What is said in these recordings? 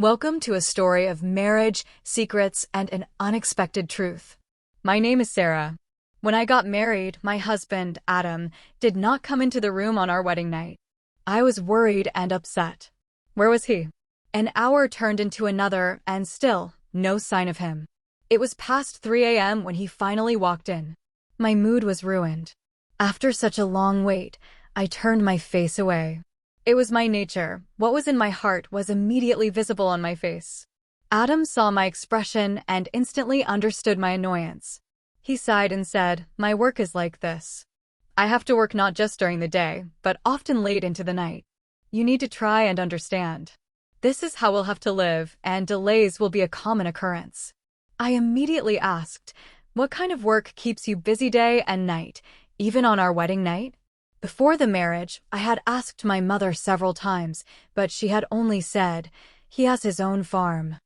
Welcome to a story of marriage, secrets, and an unexpected truth. My name is Sarah. When I got married, my husband, Adam, did not come into the room on our wedding night. I was worried and upset. Where was he? An hour turned into another, and still, no sign of him. It was past 3 a.m. when he finally walked in. My mood was ruined. After such a long wait, I turned my face away. It was my nature. What was in my heart was immediately visible on my face. Adam saw my expression and instantly understood my annoyance. He sighed and said, "My work is like this. I have to work not just during the day, but often late into the night. You need to try and understand. This is how we'll have to live, and delays will be a common occurrence." I immediately asked, "What kind of work keeps you busy day and night, even on our wedding night?" Before the marriage, I had asked my mother several times, but she had only said, "He has his own farm."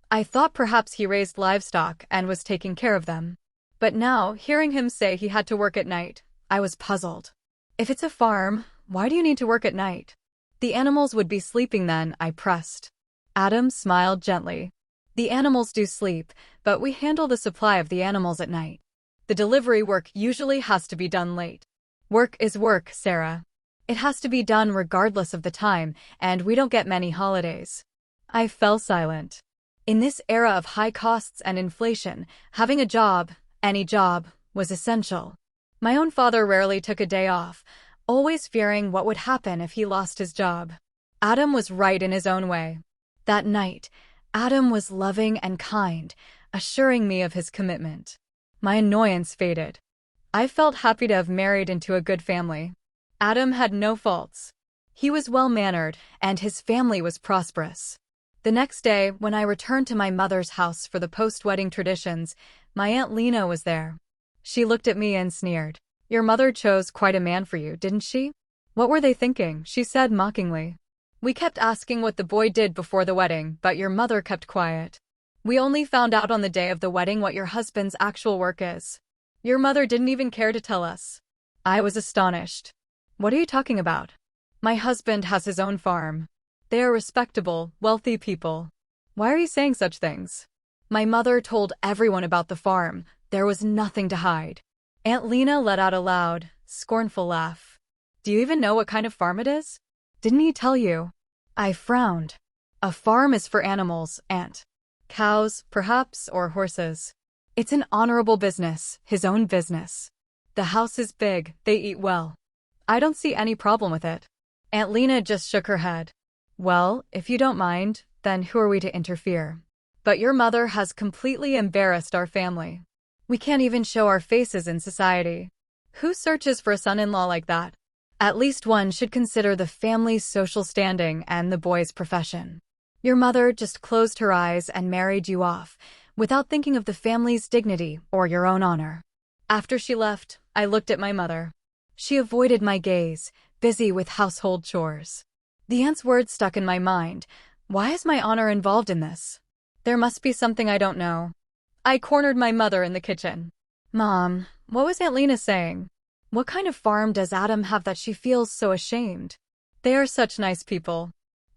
I thought perhaps he raised livestock and was taking care of them. But now, hearing him say he had to work at night, I was puzzled. If it's a farm, why do you need to work at night? The animals would be sleeping then, I pressed. Adam smiled gently. The animals do sleep, but we handle the supply of the animals at night. The delivery work usually has to be done late. Work is work, Sarah. It has to be done regardless of the time, and we don't get many holidays. I fell silent. In this era of high costs and inflation, having a job, any job, was essential. My own father rarely took a day off, always fearing what would happen if he lost his job. Adam was right in his own way. That night, Adam was loving and kind, assuring me of his commitment. My annoyance faded. I felt happy to have married into a good family. Adam had no faults. He was well-mannered, and his family was prosperous. The next day, when I returned to my mother's house for the post-wedding traditions, my Aunt Lena was there. She looked at me and sneered. "Your mother chose quite a man for you, didn't she?" "What were they thinking?" she said mockingly. "We kept asking what the boy did before the wedding, but your mother kept quiet. We only found out on the day of the wedding what your husband's actual work is. Your mother didn't even care to tell us." I was astonished. "What are you talking about?" "My husband has his own farm. They are respectable, wealthy people." "Why are you saying such things?" My mother told everyone about the farm. There was nothing to hide. Aunt Lena let out a loud, scornful laugh. "Do you even know what kind of farm it is? Didn't he tell you?" I frowned. "A farm is for animals, Aunt. Cows, perhaps, or horses. It's an honorable business, his own business. The house is big, they eat well. I don't see any problem with it." Aunt Lena just shook her head. "Well, if you don't mind, then who are we to interfere? But your mother has completely embarrassed our family. We can't even show our faces in society. Who searches for a son-in-law like that? At least one should consider the family's social standing and the boy's profession. Your mother just closed her eyes and married you off, without thinking of the family's dignity or your own honor." After she left, I looked at my mother. She avoided my gaze, busy with household chores. The aunt's words stuck in my mind. Why is my honor involved in this? There must be something I don't know. I cornered my mother in the kitchen. "Mom, what was Aunt Lena saying? What kind of farm does Adam have that she feels so ashamed? They are such nice people.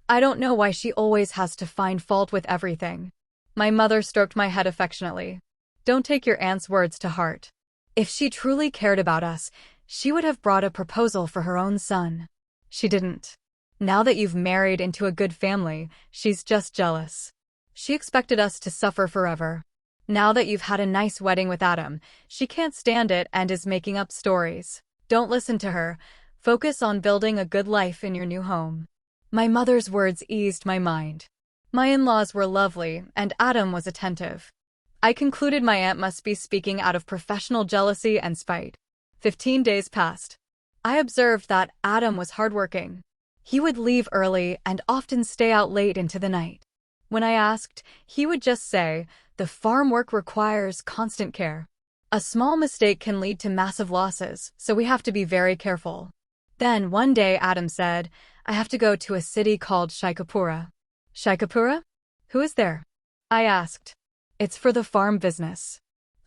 I don't know why she always has to find fault with everything." My mother stroked my head affectionately. "Don't take your aunt's words to heart. If she truly cared about us, she would have brought a proposal for her own son. She didn't. Now that you've married into a good family, she's just jealous. She expected us to suffer forever. Now that you've had a nice wedding with Adam, she can't stand it and is making up stories. Don't listen to her. Focus on building a good life in your new home." My mother's words eased my mind. My in-laws were lovely, and Adam was attentive. I concluded my aunt must be speaking out of professional jealousy and spite. 15 days passed. I observed that Adam was hardworking. He would leave early and often stay out late into the night. When I asked, he would just say, "The farm work requires constant care. A small mistake can lead to massive losses, so we have to be very careful." Then one day Adam said, "I have to go to a city called Shaikapura." "Shaikapura? Who is there?" I asked. "It's for the farm business.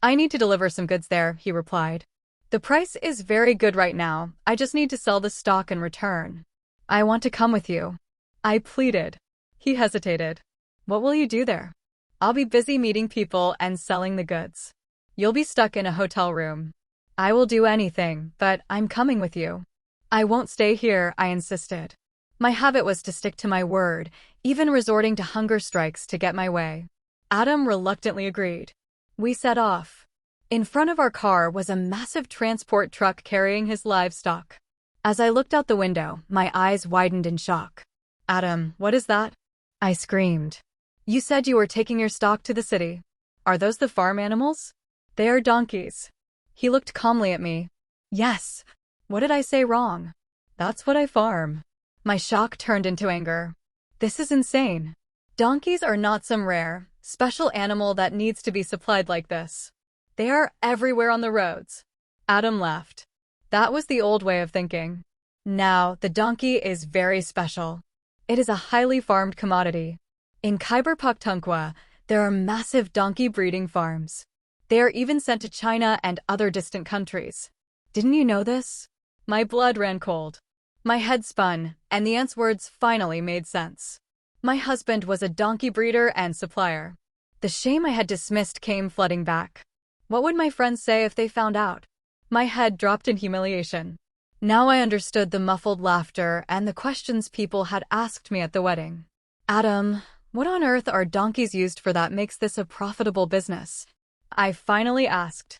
I need to deliver some goods there," he replied. "The price is very good right now. I just need to sell the stock and return. I want to come with you." I pleaded. He hesitated. What will you do there? I'll be busy meeting people and selling the goods. You'll be stuck in a hotel room. I will do anything, but I'm coming with you. I won't stay here, I insisted. My habit was to stick to my word, even resorting to hunger strikes to get my way. Adam reluctantly agreed. We set off. In front of our car was a massive transport truck carrying his livestock. As I looked out the window, my eyes widened in shock. Adam, what is that? I screamed. You said you were taking your stock to the city. Are those the farm animals? They are donkeys. He looked calmly at me. Yes. What did I say wrong? That's what I farm. My shock turned into anger. This is insane. Donkeys are not some rare, special animal that needs to be supplied like this. They are everywhere on the roads. Adam laughed. That was the old way of thinking. Now, the donkey is very special. It is a highly farmed commodity. In Khyber Pakhtunkhwa, there are massive donkey breeding farms. They are even sent to China and other distant countries. Didn't you know this? My blood ran cold. My head spun, and the aunt's words finally made sense. My husband was a donkey breeder and supplier. The shame I had dismissed came flooding back. What would my friends say if they found out? My head dropped in humiliation. Now I understood the muffled laughter and the questions people had asked me at the wedding. Adam, what on earth are donkeys used for that makes this a profitable business? I finally asked.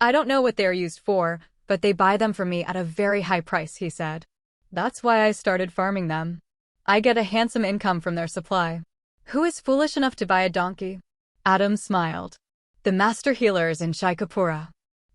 I don't know what they are used for, but they buy them from me at a very high price, he said. That's why I started farming them. I get a handsome income from their supply. Who is foolish enough to buy a donkey? Adam smiled. The master healers in Shaikapura.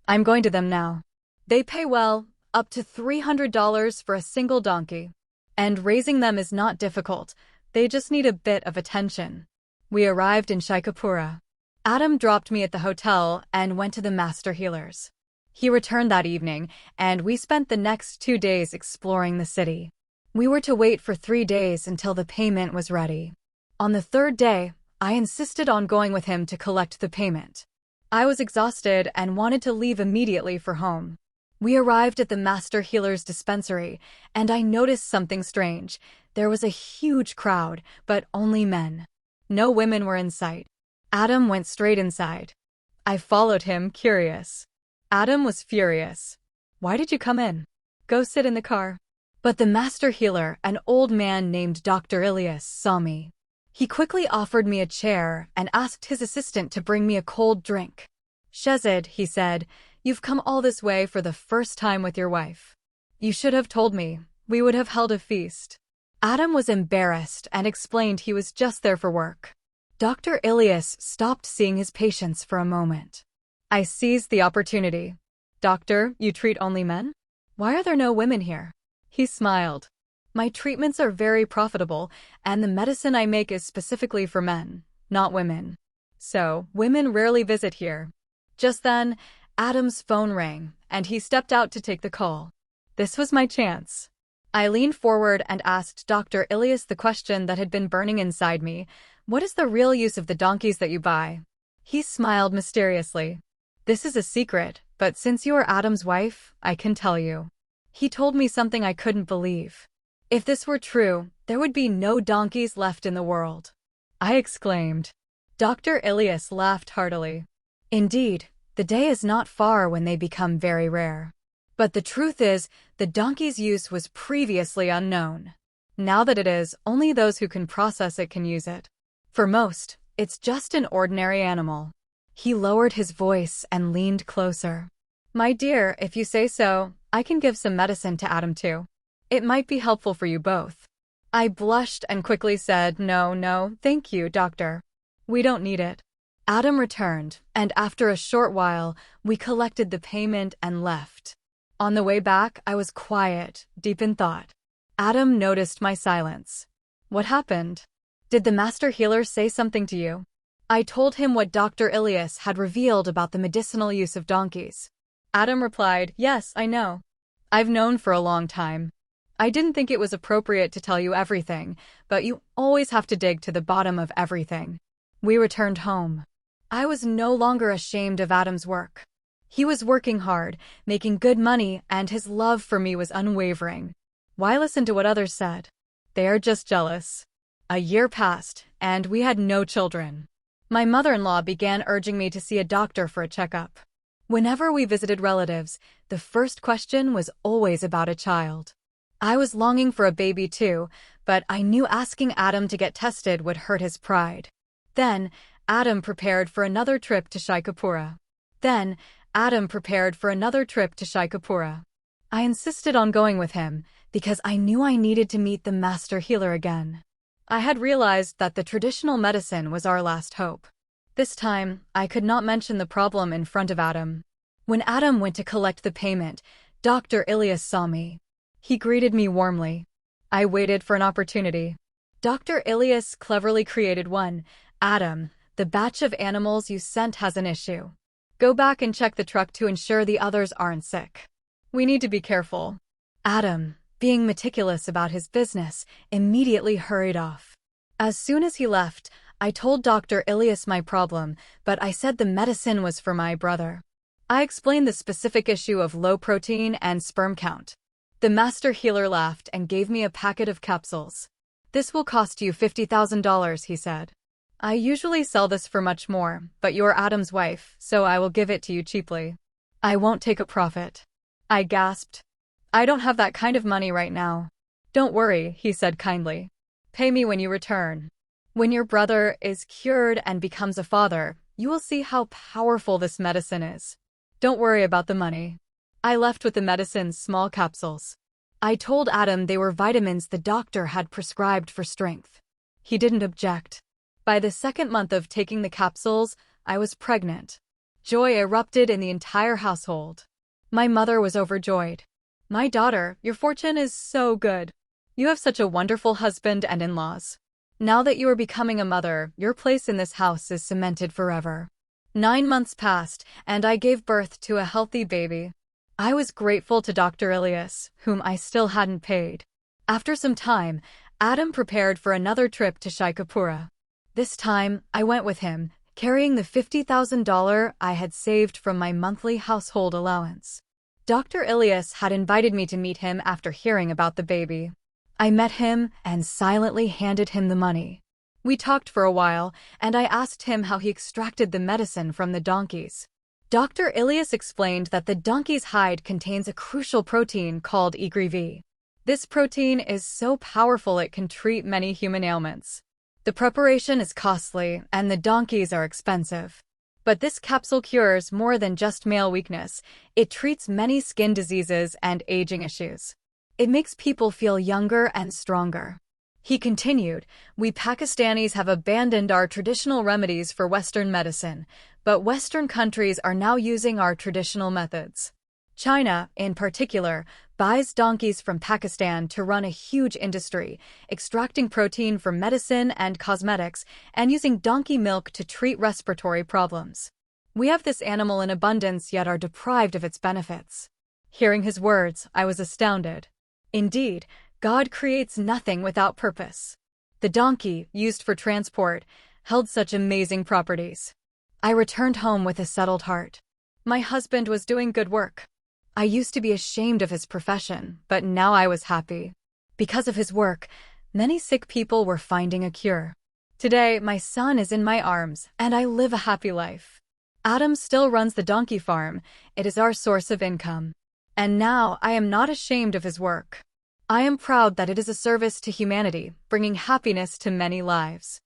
I'm going to them now. They pay well, up to $300 for a single donkey. And raising them is not difficult. They just need a bit of attention. We arrived in Shaikapura. Adam dropped me at the hotel and went to the master healers. He returned that evening, and we spent the next 2 days exploring the city. We were to wait for 3 days until the payment was ready. On the 3rd day, I insisted on going with him to collect the payment. I was exhausted and wanted to leave immediately for home. We arrived at the master healer's dispensary, and I noticed something strange. There was a huge crowd, but only men. No women were in sight. Adam went straight inside. I followed him, curious. Adam was furious. Why did you come in? Go sit in the car. But the master healer, an old man named Dr. Ilyas, saw me. He quickly offered me a chair and asked his assistant to bring me a cold drink. Shezad, he said, you've come all this way for the first time with your wife. You should have told me. We would have held a feast. Adam was embarrassed and explained he was just there for work. Dr. Ilyas stopped seeing his patients for a moment. I seized the opportunity. Doctor, you treat only men? Why are there no women here? He smiled. My treatments are very profitable, and the medicine I make is specifically for men, not women. So, women rarely visit here. Just then, Adam's phone rang, and he stepped out to take the call. This was my chance. I leaned forward and asked Dr. Ilyas the question that had been burning inside me. What is the real use of the donkeys that you buy? He smiled mysteriously. This is a secret, but since you are Adam's wife, I can tell you. He told me something I couldn't believe. If this were true, there would be no donkeys left in the world. I exclaimed. Dr. Ilyas laughed heartily. Indeed, the day is not far when they become very rare. But the truth is, the donkey's use was previously unknown. Now that it is, only those who can process it can use it. For most, it's just an ordinary animal. He lowered his voice and leaned closer. My dear, if you say so, I can give some medicine to Adam too. It might be helpful for you both. I blushed and quickly said, No, thank you, doctor. We don't need it. Adam returned, and after a short while, we collected the payment and left. On the way back, I was quiet, deep in thought. Adam noticed my silence. What happened? Did the master healer say something to you? I told him what Dr. Ilyas had revealed about the medicinal use of donkeys. Adam replied, Yes, I know. I've known for a long time. I didn't think it was appropriate to tell you everything, but you always have to dig to the bottom of everything. We returned home. I was no longer ashamed of Adam's work. He was working hard, making good money, and his love for me was unwavering. Why listen to what others said? They are just jealous. A year passed, and we had no children. My mother-in-law began urging me to see a doctor for a checkup. Whenever we visited relatives, the first question was always about a child. I was longing for a baby too, but I knew asking Adam to get tested would hurt his pride. Then, Adam prepared for another trip to Shaikapura. I insisted on going with him, because I knew I needed to meet the master healer again. I had realized that the traditional medicine was our last hope. This time, I could not mention the problem in front of Adam. When Adam went to collect the payment, Dr. Ilias saw me. He greeted me warmly. I waited for an opportunity. Dr. Ilias cleverly created one. Adam, the batch of animals you sent has an issue. Go back and check the truck to ensure the others aren't sick. We need to be careful. Adam, being meticulous about his business, immediately hurried off. As soon as he left, I told Dr. Ilias my problem, but I said the medicine was for my brother. I explained the specific issue of low protein and sperm count. The master healer laughed and gave me a packet of capsules. This will cost you $50,000, he said. I usually sell this for much more, but you're Adam's wife, so I will give it to you cheaply. I won't take a profit. I gasped. I don't have that kind of money right now. Don't worry, he said kindly. Pay me when you return. When your brother is cured and becomes a father, you will see how powerful this medicine is. Don't worry about the money. I left with the medicine's small capsules. I told Adam they were vitamins the doctor had prescribed for strength. He didn't object. By the second month of taking the capsules, I was pregnant. Joy erupted in the entire household. My mother was overjoyed. My daughter, your fortune is so good. You have such a wonderful husband and in-laws. Now that you are becoming a mother, your place in this house is cemented forever. 9 months passed, and I gave birth to a healthy baby. I was grateful to Dr. Ilias, whom I still hadn't paid. After some time, Adam prepared for another trip to Shaikapura. This time, I went with him, carrying the $50,000 I had saved from my monthly household allowance. Dr. Ilias had invited me to meet him after hearing about the baby. I met him and silently handed him the money. We talked for a while, and I asked him how he extracted the medicine from the donkeys. Dr. Ilias explained that the donkey's hide contains a crucial protein called EGRV. This protein is so powerful it can treat many human ailments. The preparation is costly, and the donkeys are expensive. But this capsule cures more than just male weakness. It treats many skin diseases and aging issues. It makes people feel younger and stronger. He continued, we Pakistanis have abandoned our traditional remedies for Western medicine, but Western countries are now using our traditional methods. China, in particular, buys donkeys from Pakistan to run a huge industry, extracting protein from medicine and cosmetics, and using donkey milk to treat respiratory problems. We have this animal in abundance yet are deprived of its benefits. Hearing his words, I was astounded. Indeed, God creates nothing without purpose. The donkey, used for transport, held such amazing properties. I returned home with a settled heart. My husband was doing good work. I used to be ashamed of his profession, but now I was happy. Because of his work, many sick people were finding a cure. Today, my son is in my arms, and I live a happy life. Adam still runs the donkey farm. It is our source of income. And now I am not ashamed of his work. I am proud that it is a service to humanity, bringing happiness to many lives.